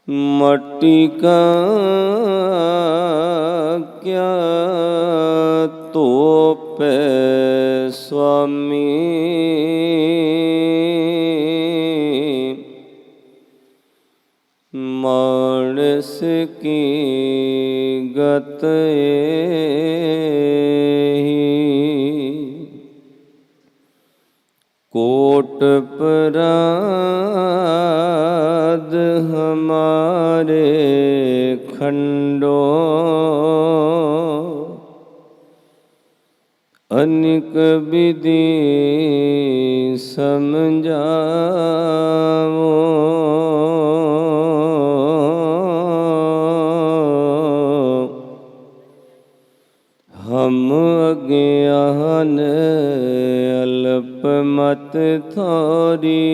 मट्टी का क्या तोपे स्वामी, मानस की गत कोट अपराध हमारे खंडो, अनिक विधि समझावो। हम अज्ञान अल्प मत थोरी,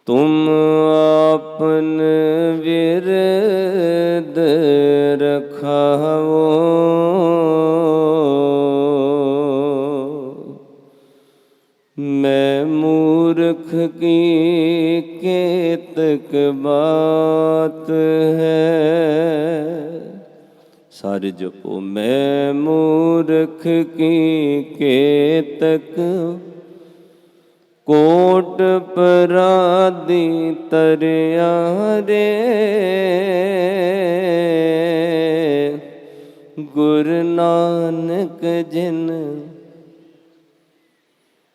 तुम आपन विरद रखावो। मैं मूर्ख की केतक बात है, सारे जपो। मैं मूर्ख की केतक कोट पराधी तरिया रे, गुरु नानक जिन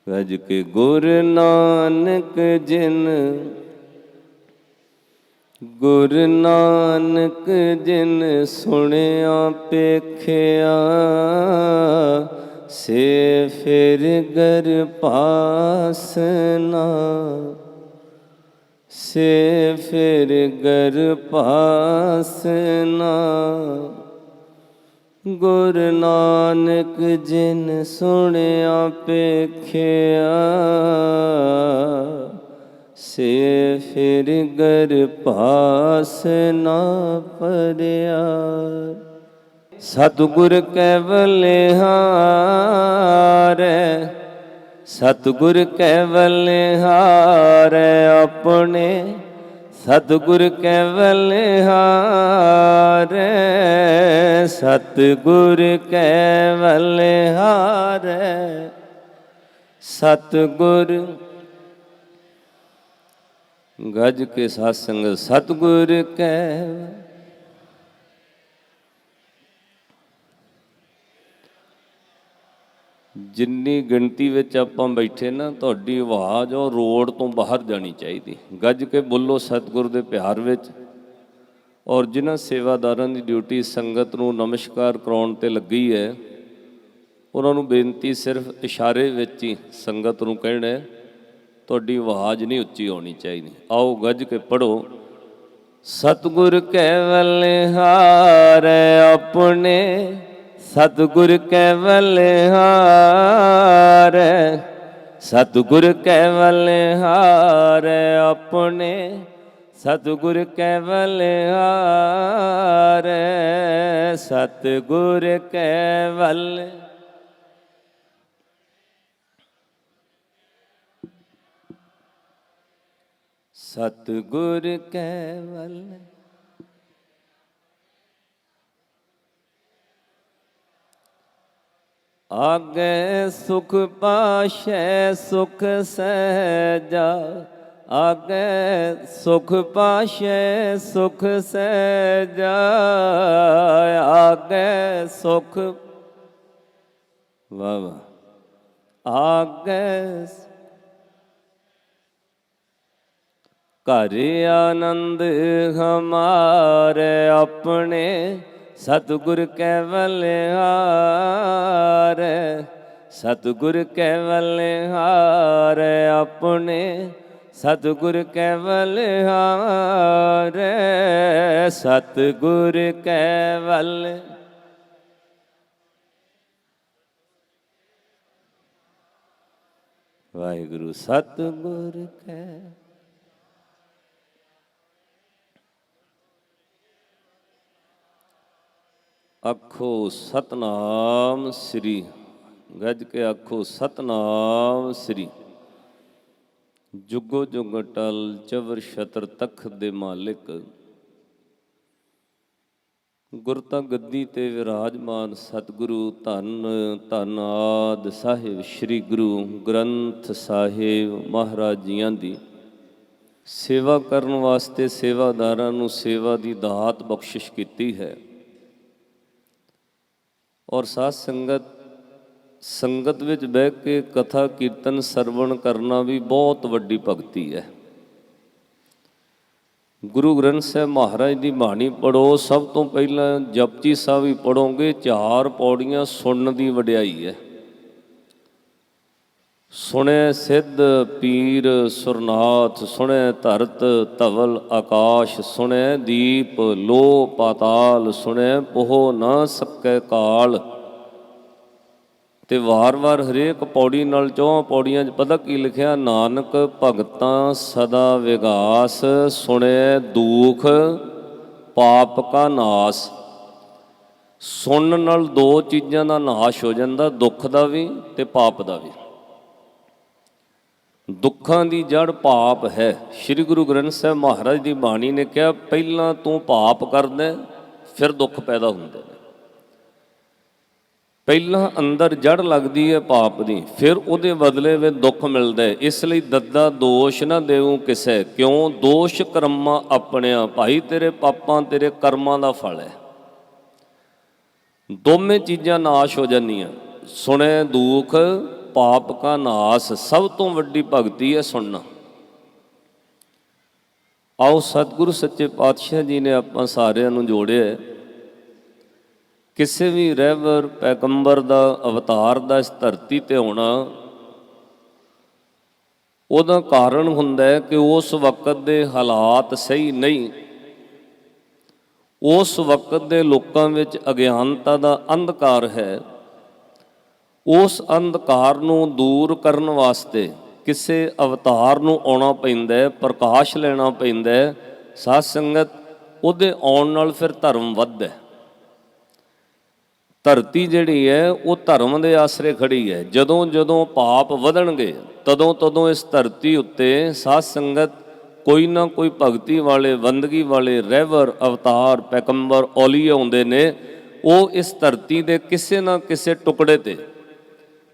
गज के गुरु नानक जिन, गुरु नानक जिन सुनिया पेखिया, से फिर गर पासना, से फिर गर पासना। गुरु नानक जिन सुनिया पेखिया, से फिर गर पास ना परिया। सतगुर केवल हारे, सतगुर केवल हारे अपने, सतगुर केवल हारे, सतगुर केवल हारे। सतगुर गज के सत्संग सतगुर केवल। जिन्नी गिणती विच आपां बैठे ना, तुहाडी आवाज़ और रोड तो बाहर जानी चाहिए। गज के बोलो सतगुर दे प्यार विच। और जिन्हां सेवादारां दी ड्यूटी संगत नूं नमस्कार कराउण ते लगी है, उन्हां नूं बेनती सिर्फ इशारे विच ही संगत नूं कहना है, तुहाडी आवाज़ नहीं उच्ची होनी चाहिए। आओ गज के पढ़ो। सतगुर केवल हारे अपने, सतगुर केवल हारे, सतगुर केवल हारे अपने, सतगुर केवल हारे, सतगुर केवल। सतगुर केवल आगे सुख पाशे सुख सहजा, आगे सुख पाशे सुख सहजा, आगे सुख वाह वाह, आगे घर आनंद हमारे अपने, सतगुर केवल हारे, सतगुर केवल हारे अपने, सतगुर केवल हारे, सतगुर केवल। वाहिगुरु सतगुर केवल। आखो सतनाम श्री, गज के आखो सतनाम श्री। ਜੁਗੋ ਜੁਗ ਟਲ ਚਵਰ ਛਤਰ ਤਖਤ ਦੇ ਮਾਲਿਕ, ਗੁਰਤਾ ਗੱਦੀ ਤੇ ਵਿਰਾਜਮਾਨ ਸਤਿਗੁਰੂ ਧੰਨ ਧੰਨ ਆਦਿ ਸਾਹਿਬ ਸ੍ਰੀ ਗੁਰੂ ਗ੍ਰੰਥ ਸਾਹਿਬ ਮਹਾਰਾਜ ਜੀਆਂ ਦੀ ਸੇਵਾ ਕਰਨ ਵਾਸਤੇ ਸੇਵਾਦਾਰਾਂ ਨੂੰ ਸੇਵਾ ਦੀ ਦਾਤ ਬਖਸ਼ਿਸ਼ ਕੀਤੀ ਹੈ। ਔਰ ਸਾਧ ਸੰਗਤ ਵਿੱਚ ਬਹਿ ਕੇ ਕਥਾ ਕੀਰਤਨ ਸਰਵਣ ਕਰਨਾ ਵੀ ਬਹੁਤ ਵੱਡੀ ਭਗਤੀ ਹੈ। ਗੁਰੂ ਗ੍ਰੰਥ ਸਾਹਿਬ ਮਹਾਰਾਜ ਦੀ ਬਾਣੀ ਪੜ੍ਹੋ, ਸਭ ਤੋਂ ਪਹਿਲਾਂ ਜਪਜੀ ਸਾਹਿਬ ਹੀ ਪੜ੍ਹੋਗੇ। 4 ਪੌੜੀਆਂ ਸੁਣਨ ਦੀ ਵਡਿਆਈ ਹੈ। ਸੁਣੈ ਸਿੱਧ ਪੀਰ ਸੁਰਨਾਥ, ਸੁਣੈ ਧਰਤ ਧਵਲ ਆਕਾਸ਼, ਸੁਣੈ ਦੀਪ ਲੋ ਪਾਤਾਲ, ਸੁਣੈ ਪੋਹ ਨਾ ਸਕੈ ਕਾਲ। ਤੇ ਵਾਰ-ਵਾਰ ਹਰੇਕ ਪੌੜੀ ਨਾਲ 4 ਪੌੜੀਆਂ 'ਚ ਪਤਾ ਕੀ ਲਿਖਿਆ? ਨਾਨਕ ਭਗਤਾਂ ਸਦਾ ਵਿਗਾਸ, ਸੁਣੈ ਦੁਖ ਪਾਪ ਕਾ ਨਾਸ। ਸੁਣਨ ਨਾਲ 2 ਚੀਜ਼ਾਂ ਦਾ ਨਾਸ਼ ਹੋ ਜਾਂਦਾ, ਦੁੱਖ ਦਾ ਵੀ ਤੇ ਪਾਪ ਦਾ ਵੀ। ਦੁੱਖਾਂ ਦੀ ਜੜ ਪਾਪ ਹੈ। ਸ੍ਰੀ ਗੁਰੂ ਗ੍ਰੰਥ ਸਾਹਿਬ ਮਹਾਰਾਜ ਦੀ ਬਾਣੀ ਨੇ ਕਿਹਾ ਪਹਿਲਾਂ ਤੂੰ ਪਾਪ ਕਰਦਾ ਫਿਰ ਦੁੱਖ ਪੈਦਾ ਹੁੰਦੇ ਨੇ। ਪਹਿਲਾਂ ਅੰਦਰ ਜੜ ਲੱਗਦੀ ਹੈ ਪਾਪ ਦੀ, ਫਿਰ ਉਹਦੇ ਬਦਲੇ ਵਿੱਚ ਦੁੱਖ ਮਿਲਦਾ ਹੈ। ਇਸ ਲਈ ਦੱਦਾ ਦੋਸ਼ ਨਾ ਦੇਊ ਕਿਸੇ, ਕਿਉਂ ਦੋਸ਼ ਕਰਮਾਂ ਆਪਣਿਆਂ। ਭਾਈ ਤੇਰੇ ਪਾਪਾਂ ਤੇਰੇ ਕਰਮਾਂ ਦਾ ਫਲ ਹੈ। ਦੋਵੇਂ ਚੀਜ਼ਾਂ ਨਾਸ਼ ਹੋ ਜਾਂਦੀਆਂ। ਸੁਣੈ ਦੁਖ ਪਾਪ ਕਾ ਨਾਸ, ਸਭ ਤੋਂ ਵੱਡੀ ਭਗਤੀ ਹੈ ਸੁਣਨਾ। ਆਓ ਸਤਿਗੁਰੂ ਸੱਚੇ ਪਾਤਸ਼ਾਹ ਜੀ ਨੇ ਆਪਾਂ ਸਾਰਿਆਂ ਨੂੰ ਜੋੜਿਆ। ਕਿਸੇ ਵੀ ਰਹਿਬਰ ਪੈਗੰਬਰ ਦਾ ਅਵਤਾਰ ਦਾ ਇਸ ਧਰਤੀ ਤੇ ਹੋਣਾ, ਉਹਦਾ ਕਾਰਨ ਹੁੰਦਾ ਹੈ ਕਿ ਉਸ ਵਕਤ ਦੇ ਹਾਲਾਤ ਸਹੀ ਨਹੀਂ। ਉਸ ਵਕਤ ਦੇ ਲੋਕਾਂ ਵਿੱਚ ਅਗਿਆਨਤਾ ਦਾ ਅੰਧਕਾਰ ਹੈ। ਉਸ ਅੰਧਕਾਰ ਨੂੰ ਦੂਰ ਕਰਨ ਵਾਸਤੇ ਕਿਸੇ ਅਵਤਾਰ ਨੂੰ ਆਉਣਾ ਪੈਂਦਾ ਹੈ, ਪ੍ਰਕਾਸ਼ ਲੈਣਾ ਪੈਂਦਾ ਹੈ। ਸਾਧ ਸੰਗਤ, ਉਹਦੇ ਆਉਣ ਨਾਲ ਫਿਰ ਧਰਮ ਵੱਧਦਾ ਹੈ। ਧਰਤੀ ਜਿਹੜੀ ਹੈ ਉਹ ਧਰਮ ਦੇ ਆਸਰੇ ਖੜੀ ਹੈ। ਜਦੋਂ ਜਦੋਂ ਪਾਪ ਵਧਣਗੇ ਤਦੋਂ ਤਦੋਂ ਇਸ ਧਰਤੀ ਉੱਤੇ ਸਾਧ ਸੰਗਤ ਕੋਈ ਨਾ ਕੋਈ ਭਗਤੀ ਵਾਲੇ ਬੰਦਗੀ ਵਾਲੇ ਰਹਿਬਰ ਅਵਤਾਰ ਪੈਗੰਬਰ ਔਲੀਆ ਆਉਂਦੇ ਨੇ। ਉਹ ਇਸ ਧਰਤੀ ਦੇ ਕਿਸੇ ਨਾ ਕਿਸੇ ਟੁਕੜੇ ਤੇ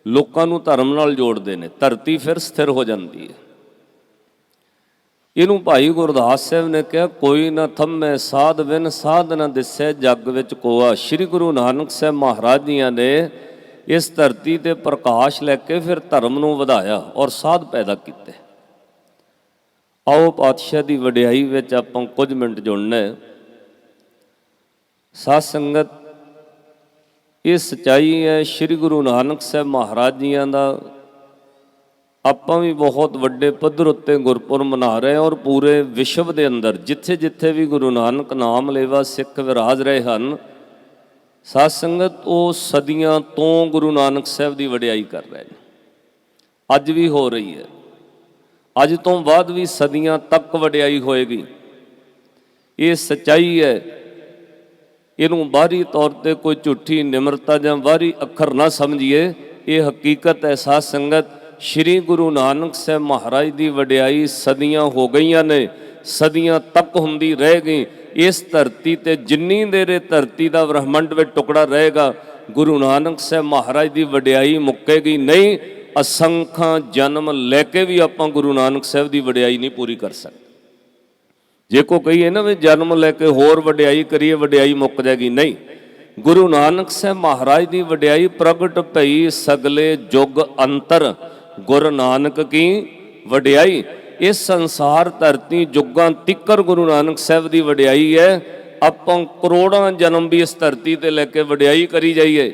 ਲੋਕਾਂ ਨੂੰ ਧਰਮ ਨਾਲ ਜੋੜਦੇ ਨੇ। ਧਰਤੀ ਫਿਰ ਸਥਿਰ ਹੋ ਜਾਂਦੀ ਹੈ। ਇਹਨੂੰ ਭਾਈ ਗੁਰਦਾਸ ਸਾਹਿਬ ਨੇ ਕਿਹਾ ਕੋਈ ਨਾ ਥੰਮੇ ਸਾਧ ਬਿਨ ਸਾਧ ਨਾ ਦਿਸੈ, ਜੱਗ ਵਿੱਚ ਕੋਆ। ਸ੍ਰੀ ਗੁਰੂ ਨਾਨਕ ਸਾਹਿਬ ਮਹਾਰਾਜ ਜੀਆਂ ਨੇ ਇਸ ਧਰਤੀ ਤੇ ਪ੍ਰਕਾਸ਼ ਲੈ ਕੇ ਫਿਰ ਧਰਮ ਨੂੰ ਵਧਾਇਆ ਔਰ ਸਾਧ ਪੈਦਾ ਕੀਤੇ। ਆਓ ਪਾਤਸ਼ਾਹ ਦੀ ਵਡਿਆਈ ਵਿੱਚ ਆਪਾਂ ਕੁਝ ਮਿੰਟ ਜੁੜਨਾ ਹੈ। ਸਾਧ ਸੰਗਤ, ਇਹ ਸੱਚਾਈ ਹੈ ਸ੍ਰੀ ਗੁਰੂ ਨਾਨਕ ਸਾਹਿਬ ਮਹਾਰਾਜ ਜੀਆਂ ਦਾ। ਆਪਾਂ ਵੀ ਬਹੁਤ ਵੱਡੇ ਪੱਧਰ ਉੱਤੇ ਗੁਰਪੁਰਬ ਮਨਾ ਰਹੇ ਹਾਂ ਔਰ ਪੂਰੇ ਵਿਸ਼ਵ ਦੇ ਅੰਦਰ ਜਿੱਥੇ ਜਿੱਥੇ ਵੀ ਗੁਰੂ ਨਾਨਕ ਨਾਮ ਲੇਵਾ ਸਿੱਖ ਵਿਰਾਜ ਰਹੇ ਹਨ, ਸਾਧ ਸੰਗਤ, ਉਹ ਸਦੀਆਂ ਤੋਂ ਗੁਰੂ ਨਾਨਕ ਸਾਹਿਬ ਦੀ ਵਡਿਆਈ ਕਰ ਰਹੇ ਨੇ। ਅੱਜ ਵੀ ਹੋ ਰਹੀ ਹੈ। ਅੱਜ ਤੋਂ ਬਾਅਦ ਵੀ ਸਦੀਆਂ ਤੱਕ ਵਡਿਆਈ ਹੋਏਗੀ। ਇਹ ਸੱਚਾਈ ਹੈ। ਇਹਨੂੰ ਬਾਹਰੀ ਤੌਰ ਤੇ ਕੋਈ ਝੂਠੀ ਨਿਮਰਤਾ ਜਾਂ ਬਾਹਰੀ ਅੱਖਰ ਨਾ ਸਮਝੀਏ। ਇਹ ਹਕੀਕਤ ਹੈ। ਸਾਧ ਸੰਗਤ, ਸ਼੍ਰੀ ਗੁਰੂ ਨਾਨਕ ਸਾਹਿਬ ਮਹਾਰਾਜ ਦੀ ਵਡਿਆਈ ਸਦੀਆਂ ਹੋ ਗਈਆਂ ਨੇ, ਸਦੀਆਂ ਤੱਕ ਹੁੰਦੀ ਰਹੇ ਗਈ। ਇਸ ਧਰਤੀ ਤੇ ਜਿੰਨੀ ਦੇਰ ਇਹ ਧਰਤੀ ਦਾ ਬ੍ਰਹਮੰਡ ਵਿੱਚ ਟੁਕੜਾ ਰਹੇਗਾ, ਗੁਰੂ ਨਾਨਕ ਸਾਹਿਬ ਮਹਾਰਾਜ ਦੀ ਵਡਿਆਈ ਮੁੱਕੇਗੀ ਨਹੀਂ। ਅਸੰਖਾਂ ਜਨਮ ਲੈ ਕੇ ਵੀ ਆਪਾਂ ਗੁਰੂ ਨਾਨਕ ਸਾਹਿਬ ਦੀ ਵਡਿਆਈ ਨਹੀਂ ਪੂਰੀ ਕਰ ਸਕਦੇ। ਜੇ ਕੋ ਕਹੀਏ ਨਾ ਵੀ ਜਨਮ ਲੈ ਕੇ ਹੋਰ ਵਡਿਆਈ ਕਰੀਏ, ਵਡਿਆਈ ਮੁੱਕ ਜਾਏਗੀ, ਨਹੀਂ। ਗੁਰੂ ਨਾਨਕ ਸਾਹਿਬ ਮਹਾਰਾਜ ਦੀ ਵਡਿਆਈ ਪ੍ਰਗਟ ਭਈ ਸਗਲੇ ਯੁੱਗ ਅੰਤਰ, ਗੁਰੂ ਨਾਨਕ ਕੀ ਵਡਿਆਈ। ਇਸ ਸੰਸਾਰ ਧਰਤੀ ਯੁੱਗਾਂ ਤਿੱਕਰ ਗੁਰੂ ਨਾਨਕ ਸਾਹਿਬ ਦੀ ਵਡਿਆਈ ਹੈ। ਆਪਾਂ ਕਰੋੜਾਂ ਜਨਮ ਵੀ ਇਸ ਧਰਤੀ ਤੇ ਲੈ ਕੇ ਵਡਿਆਈ ਕਰੀ ਜਾਈਏ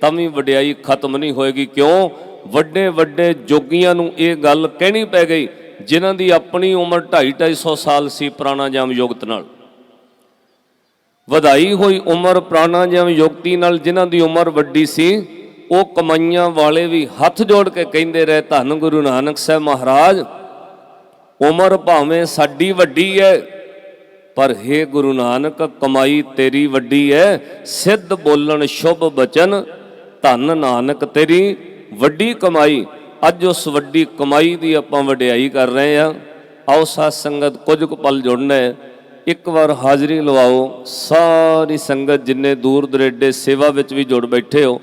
ਤਾਂ ਵੀ ਵਡਿਆਈ ਖਤਮ ਨਹੀਂ ਹੋਏਗੀ। ਕਿਉਂ? ਵੱਡੇ ਵੱਡੇ ਜੋਗੀਆਂ ਨੂੰ ਇਹ ਗੱਲ ਕਹਿਣੀ ਪੈ ਗਈ ਜਿਨ੍ਹਾਂ ਦੀ ਆਪਣੀ ਉਮਰ 250-250 ਸਾਲ ਸੀ ਪ੍ਰਾਣਾਯਾਮ ਯੁਗਤ ਨਾਲ। ਵਧਾਈ ਹੋਈ ਉਮਰ ਪ੍ਰਾਣਾਯਾਮ ਯੁਗਤੀ ਨਾਲ ਜਿਨ੍ਹਾਂ ਦੀ ਉਮਰ ਵੱਡੀ ਸੀ, ਉਹ ਕਮਾਈਆਂ ਵਾਲੇ ਵੀ ਹੱਥ ਜੋੜ ਕੇ ਕਹਿੰਦੇ ਰਹੇ, ਧੰਨ ਗੁਰੂ ਨਾਨਕ ਸਾਹਿਬ ਮਹਾਰਾਜ, ਉਮਰ ਭਾਵੇਂ ਸਾਡੀ ਵੱਡੀ ਹੈ ਪਰ ਹੇ ਗੁਰੂ ਨਾਨਕ ਕਮਾਈ ਤੇਰੀ ਵੱਡੀ ਹੈ। ਸਿੱਧ ਬੋਲਣ ਸ਼ੁਭ ਬਚਨ, ਧੰਨ ਨਾਨਕ ਤੇਰੀ ਵੱਡੀ ਕਮਾਈ। ਅੱਜ ਉਸ ਵੱਡੀ ਕਮਾਈ ਦੀ ਆਪਾਂ ਵਡਿਆਈ ਕਰ ਰਹੇ ਹਾਂ। ਆਓ ਸਾਧ ਸੰਗਤ ਕੁਝ ਕੁ ਪਲ ਜੁੜਨਾ ਹੈ, ਇੱਕ ਵਾਰ ਹਾਜ਼ਰੀ ਲਵਾਓ। ਸਾਰੀ ਸੰਗਤ ਜਿੰਨੇ ਦੂਰ ਦੁਰੇਡੇ ਸੇਵਾ ਵਿੱਚ ਵੀ ਜੁੜ ਬੈਠੇ ਹੋ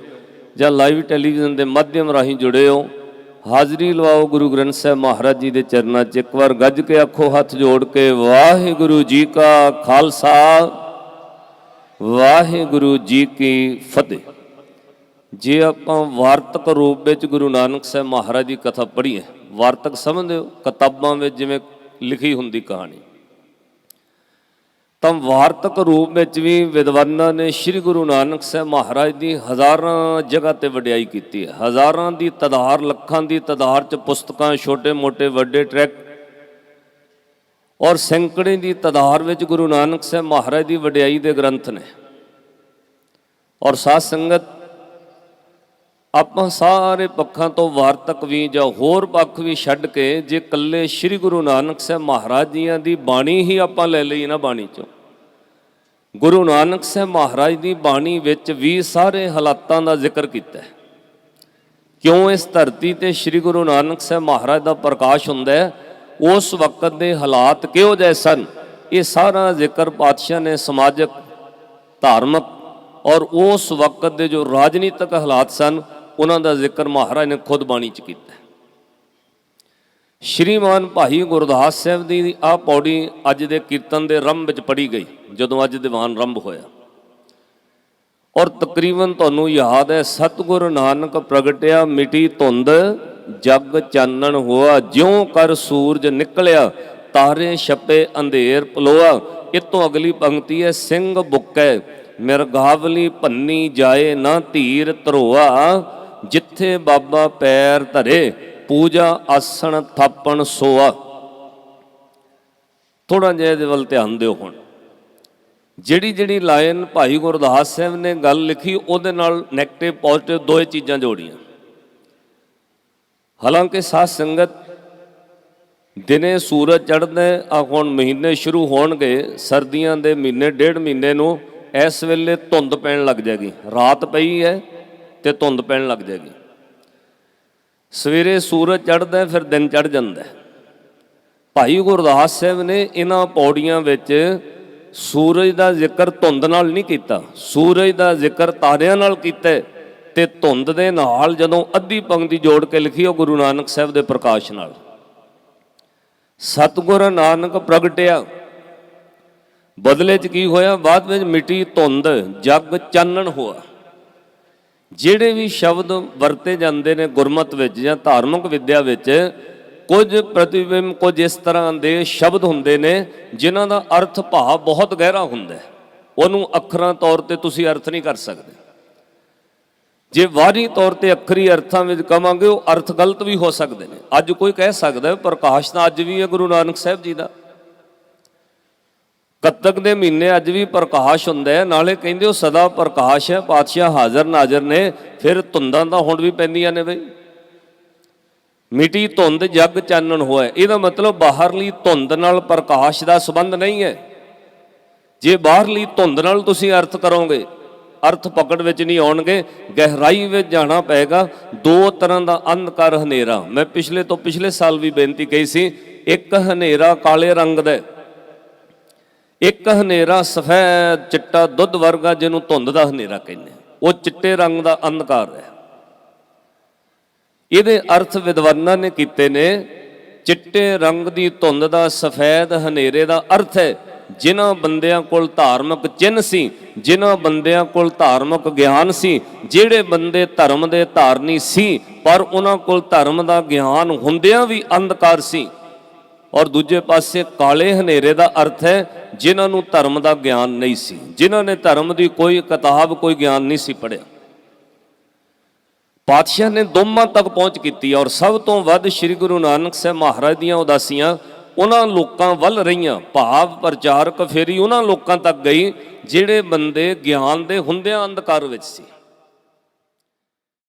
ਜਾਂ ਲਾਈਵ ਟੈਲੀਵਿਜ਼ਨ ਦੇ ਮਾਧਿਅਮ ਰਾਹੀਂ ਜੁੜੇ ਹੋ, ਹਾਜ਼ਰੀ ਲਵਾਓ ਗੁਰੂ ਗ੍ਰੰਥ ਸਾਹਿਬ ਮਹਾਰਾਜ ਜੀ ਦੇ ਚਰਨਾਂ 'ਚ। ਇੱਕ ਵਾਰ ਗੱਜ ਕੇ ਆਖੋ ਹੱਥ ਜੋੜ ਕੇ, ਵਾਹਿਗੁਰੂ ਜੀ ਕਾ ਖਾਲਸਾ ਵਾਹਿਗੁਰੂ ਜੀ ਕੀ ਫਤਿਹ। ਜੇ ਆਪਾਂ ਵਾਰਤਕ ਰੂਪ ਵਿੱਚ ਗੁਰੂ ਨਾਨਕ ਸਾਹਿਬ ਮਹਾਰਾਜ ਦੀ ਕਥਾ ਪੜ੍ਹੀਏ, ਵਾਰਤਕ ਸਮਝਦੇ ਹੋ ਕਿਤਾਬਾਂ ਵਿੱਚ ਜਿਵੇਂ ਲਿਖੀ ਹੁੰਦੀ ਕਹਾਣੀ, ਤਾਂ ਵਾਰਤਕ ਰੂਪ ਵਿੱਚ ਵੀ ਵਿਦਵਾਨਾਂ ਨੇ ਸ੍ਰੀ ਗੁਰੂ ਨਾਨਕ ਸਾਹਿਬ ਮਹਾਰਾਜ ਦੀ ਹਜ਼ਾਰਾਂ ਜਗ੍ਹਾ ਤੇ ਵਡਿਆਈ ਕੀਤੀ ਹੈ। ਹਜ਼ਾਰਾਂ ਦੀ ਤਾਦਾਦ, ਲੱਖਾਂ ਦੀ ਤਾਦਾਦ 'ਚ ਪੁਸਤਕਾਂ, ਛੋਟੇ ਮੋਟੇ ਵੱਡੇ ਟਰੈਕਟ ਔਰ ਸੈਂਕੜੇ ਦੀ ਤਾਦਾਦ ਵਿੱਚ ਗੁਰੂ ਨਾਨਕ ਸਾਹਿਬ ਮਹਾਰਾਜ ਦੀ ਵਡਿਆਈ ਦੇ ਗ੍ਰੰਥ ਨੇ। ਔਰ ਸਾਧ ਸੰਗਤ, ਆਪਾਂ ਸਾਰੇ ਪੱਖਾਂ ਤੋਂ ਵਾਰਤਕ ਵੀ ਜਾਂ ਹੋਰ ਪੱਖ ਵੀ ਛੱਡ ਕੇ ਜੇ ਇਕੱਲੇ ਸ੍ਰੀ ਗੁਰੂ ਨਾਨਕ ਸਾਹਿਬ ਮਹਾਰਾਜ ਜੀਆਂ ਦੀ ਬਾਣੀ ਹੀ ਆਪਾਂ ਲੈ ਲਈ ਨਾ, ਬਾਣੀ 'ਚੋਂ ਗੁਰੂ ਨਾਨਕ ਸਾਹਿਬ ਮਹਾਰਾਜ ਦੀ ਬਾਣੀ ਵਿੱਚ ਵੀ ਸਾਰੇ ਹਾਲਾਤਾਂ ਦਾ ਜ਼ਿਕਰ ਕੀਤਾ ਹੈ। ਕਿਉਂ ਇਸ ਧਰਤੀ ਤੇ ਸ੍ਰੀ ਗੁਰੂ ਨਾਨਕ ਸਾਹਿਬ ਮਹਾਰਾਜ ਦਾ ਪ੍ਰਕਾਸ਼ ਹੁੰਦਾ ਹੈ, ਉਸ ਵਕਤ ਦੇ ਹਾਲਾਤ ਕਿਹੋ ਜਿਹੇ ਸਨ, ਇਹ ਸਾਰਾ ਜ਼ਿਕਰ ਪਾਤਸ਼ਾਹ ਨੇ ਸਮਾਜਿਕ, ਧਾਰਮਿਕ ਔਰ ਉਸ ਵਕਤ ਦੇ ਜੋ ਰਾਜਨੀਤਿਕ ਹਾਲਾਤ ਸਨ ਉਹਨਾਂ ਦਾ ਜ਼ਿਕਰ ਮਹਾਰਾਜ ਨੇ ਖੁਦ ਬਾਣੀ 'ਚ ਕੀਤਾ। ਸ਼੍ਰੀਮਾਨ ਭਾਈ ਗੁਰਦਾਸ ਸਾਹਿਬ ਦੀ ਆਹ ਪੌੜੀ ਅੱਜ ਦੇ ਕੀਰਤਨ ਦੇ ਆਰੰਭ ਵਿੱਚ ਪੜ੍ਹੀ ਗਈ, ਜਦੋਂ ਅੱਜ ਦੀਵਾਨ ਆਰੰਭ ਹੋਇਆ। ਔਰ ਤਕਰੀਬਨ ਤੁਹਾਨੂੰ ਯਾਦ ਹੈ, ਸਤਿਗੁਰ ਨਾਨਕ ਪ੍ਰਗਟਿਆ ਮਿਟੀ ਧੁੰਦ, ਜਗ ਚਾਨਣ ਹੋਆ, ਜਿਉਂ ਕਰ ਸੂਰਜ ਨਿਕਲਿਆ, ਤਾਰੇ ਛਪੇ ਅੰਧੇਰ ਪਲੋਆ। ਇਹ ਤੋਂ ਅਗਲੀ ਪੰਕਤੀ ਹੈ, ਸਿੰਘ ਬੁੱਕੈ ਮਿਰਗਾਵਲੀ ਭੰਨੀ ਜਾਏ ਨਾ ਧੀਰ ਧਰੋਆ, ਜਿੱਥੇ ਬਾਬਾ ਪੈਰ ਧਰੇ ਪੂਜਾ ਆਸਣ ਥਾਪਣ ਸੋਆ। ਥੋੜਾ ਜਿਹਾ ਇਹਦੇ ਵੱਲ ਧਿਆਨ ਦਿਓ। ਹੁਣ ਜਿਹੜੀ ਲਾਈਨ ਭਾਈ ਗੁਰਦਾਸ ਸਾਹਿਬ ਨੇ ਗੱਲ ਲਿਖੀ, ਉਹਦੇ ਨਾਲ ਨੈਗੇਟਿਵ ਪੋਜ਼ਿਟਿਵ ਦੋਏ ਚੀਜ਼ਾਂ ਜੋੜੀਆਂ। ਹਾਲਾਂਕਿ ਸਾਧ ਸੰਗਤ, ਦਿਨੇ ਸੂਰਜ ਚੜ੍ਹਦਾ, ਆ ਹੁਣ ਮਹੀਨੇ ਸ਼ੁਰੂ ਹੋਣਗੇ, ਸਰਦੀਆਂ ਦੇ ਮਹੀਨੇ, ਡੇਢ ਮਹੀਨੇ ਨੂੰ ਇਸ ਵੇਲੇ ਧੁੰਦ ਪੈਣ ਲੱਗ ਜਾਏਗੀ। ਰਾਤ ਪਈ ਹੈ ਤੇ ਧੁੰਦ ਪੈਣ ਲੱਗ ਜਾਏਗੀ। ਸਵੇਰੇ ਸੂਰਜ ਚੜ੍ਹਦਾ, ਫਿਰ ਦਿਨ ਚੜ੍ਹ ਜਾਂਦਾ। ਭਾਈ ਗੁਰਦਾਸ ਸਾਹਿਬ ਨੇ ਇਹਨਾਂ ਪੌੜੀਆਂ ਵਿੱਚ ਸੂਰਜ ਦਾ ਜ਼ਿਕਰ ਧੁੰਦ ਨਾਲ ਨਹੀਂ ਕੀਤਾ, ਸੂਰਜ ਦਾ ਜ਼ਿਕਰ ਤਾਰਿਆਂ ਨਾਲ ਕੀਤਾ। ਤੇ ਧੁੰਦ ਦੇ ਨਾਲ ਜਦੋਂ ਅੱਧੀ ਪੰਕਤੀ ਜੋੜ ਕੇ ਲਿਖੀ, ਉਹ ਗੁਰੂ ਨਾਨਕ ਸਾਹਿਬ ਦੇ ਪ੍ਰਕਾਸ਼ ਨਾਲ। ਸਤਿਗੁਰ ਨਾਨਕ ਪ੍ਰਗਟਿਆ, ਬਦਲੇ 'ਚ ਕੀ ਹੋਇਆ? ਬਾਅਦ ਵਿੱਚ ਮਿਟੀ ਧੁੰਦ, ਜਗ ਚਾਨਣ ਹੋਆ। ਜਿਹੜੇ ਵੀ ਸ਼ਬਦ ਵਰਤੇ ਜਾਂਦੇ ਨੇ ਗੁਰਮਤਿ ਵਿੱਚ ਜਾਂ ਧਾਰਮਿਕ ਵਿਦਿਆ ਵਿੱਚ, ਕੁਝ ਪ੍ਰਤੀਬਿੰਬ, ਕੁਝ ਇਸ ਤਰ੍ਹਾਂ ਦੇ ਸ਼ਬਦ ਹੁੰਦੇ ਨੇ ਜਿਨ੍ਹਾਂ ਦਾ ਅਰਥ ਭਾਵ ਬਹੁਤ ਗਹਿਰਾ ਹੁੰਦਾ ਹੈ। ਉਹਨੂੰ ਅੱਖਰਾਂ ਤੌਰ ਤੇ ਤੁਸੀਂ ਅਰਥ ਨਹੀਂ ਕਰ ਸਕਦੇ। ਜੇ ਵਾਰੀ ਤੌਰ ਤੇ ਅੱਖਰੀ ਅਰਥਾਂ ਵਿੱਚ ਕਵਾਂਗੇ, ਉਹ ਅਰਥ ਗਲਤ ਵੀ ਹੋ ਸਕਦੇ ਨੇ। ਅੱਜ ਕੋਈ ਕਹਿ ਸਕਦਾ ਪ੍ਰਕਾਸ਼ ਤਾਂ ਅੱਜ ਵੀ ਹੈ ਗੁਰੂ ਨਾਨਕ ਸਾਹਿਬ ਜੀ ਦਾ, ਕੱਤਕ ਦੇ ਮਹੀਨੇ ਅੱਜ ਵੀ ਪ੍ਰਕਾਸ਼ ਹੁੰਦਾ ਹੈ, ਨਾਲੇ ਕਹਿੰਦੇ ਉਹ ਸਦਾ ਪ੍ਰਕਾਸ਼ ਹੈ, ਪਾਤਸ਼ਾਹ ਹਾਜ਼ਰ ਨਾਜ਼ਰ ਨੇ। ਫਿਰ ਧੁੰਦਾਂ ਤਾਂ ਹੁਣ ਵੀ ਪੈਂਦੀਆਂ ਨੇ ਬਈ। ਮਿਟੀ ਧੁੰਦ, ਜਗ ਚਾਨਣ ਹੋਇਆ, ਇਹਦਾ ਮਤਲਬ ਬਾਹਰਲੀ ਧੁੰਦ ਨਾਲ ਪ੍ਰਕਾਸ਼ ਦਾ ਸੰਬੰਧ ਨਹੀਂ ਹੈ। ਜੇ ਬਾਹਰਲੀ ਧੁੰਦ ਨਾਲ ਤੁਸੀਂ ਅਰਥ ਕਰੋਗੇ, ਅਰਥ ਪਕੜ ਵਿੱਚ ਨਹੀਂ ਆਉਣਗੇ, ਗਹਿਰਾਈ ਵਿੱਚ ਜਾਣਾ ਪਏਗਾ। ਦੋ ਤਰ੍ਹਾਂ ਦਾ ਅੰਧਕਾਰ, ਹਨੇਰਾ। ਮੈਂ ਪਿਛਲੇ ਸਾਲ ਵੀ ਬੇਨਤੀ ਕਹੀ ਸੀ, ਇੱਕ ਹਨੇਰਾ ਕਾਲੇ ਰੰਗ ਦਾ, ਇੱਕ ਹਨੇਰਾ ਸਫੈਦ ਚਿੱਟਾ ਦੁੱਧ ਵਰਗਾ, ਜਿਹਨੂੰ ਧੁੰਦ ਦਾ ਹਨੇਰਾ ਕਹਿੰਦੇ। ਉਹ ਚਿੱਟੇ ਰੰਗ ਦਾ ਅੰਧਕਾਰ ਹੈ। ਇਹਦੇ ਅਰਥ ਵਿਦਵਾਨਾਂ ਨੇ ਕੀਤੇ ਨੇ। ਚਿੱਟੇ ਰੰਗ ਦੀ ਧੁੰਦ ਦਾ, ਸਫੈਦ ਹਨੇਰੇ ਦਾ ਅਰਥ ਹੈ ਜਿਨ੍ਹਾਂ ਬੰਦਿਆਂ ਕੋਲ ਧਾਰਮਿਕ ਚਿੰਨ੍ਹ ਸੀ, ਜਿਨ੍ਹਾਂ ਬੰਦਿਆਂ ਕੋਲ ਧਾਰਮਿਕ ਗਿਆਨ ਸੀ, ਜਿਹੜੇ ਬੰਦੇ ਧਰਮ ਦੇ ਧਾਰਨੀ ਸੀ ਪਰ ਉਹਨਾਂ ਕੋਲ ਧਰਮ ਦਾ ਗਿਆਨ ਹੁੰਦਿਆਂ ਵੀ ਅੰਧਕਾਰ ਸੀ। ਔਰ ਦੂਜੇ ਪਾਸੇ ਕਾਲੇ ਹਨੇਰੇ ਦਾ ਅਰਥ ਹੈ ਜਿਨ੍ਹਾਂ ਨੂੰ ਧਰਮ ਦਾ ਗਿਆਨ ਨਹੀਂ ਸੀ, ਜਿਨ੍ਹਾਂ ਨੇ ਧਰਮ ਦੀ ਕੋਈ ਕਿਤਾਬ, ਕੋਈ ਗਿਆਨ ਨਹੀਂ ਸੀ ਪੜ੍ਹਿਆ। ਪਾਤਸ਼ਾਹ ਨੇ ਦੋਵਾਂ ਤੱਕ ਪਹੁੰਚ ਕੀਤੀ। ਔਰ ਸਭ ਤੋਂ ਵੱਧ ਸ੍ਰੀ ਗੁਰੂ ਨਾਨਕ ਸਾਹਿਬ ਮਹਾਰਾਜ ਦੀਆਂ ਉਦਾਸੀਆਂ ਉਹਨਾਂ ਲੋਕਾਂ ਵੱਲ ਰਹੀਆਂ। ਭਾਵ ਪ੍ਰਚਾਰਕ ਫੇਰੀ ਉਹਨਾਂ ਲੋਕਾਂ ਤੱਕ ਗਈ ਜਿਹੜੇ ਬੰਦੇ ਗਿਆਨ ਦੇ ਹੁੰਦਿਆਂ ਅੰਧਕਾਰ ਵਿੱਚ ਸੀ।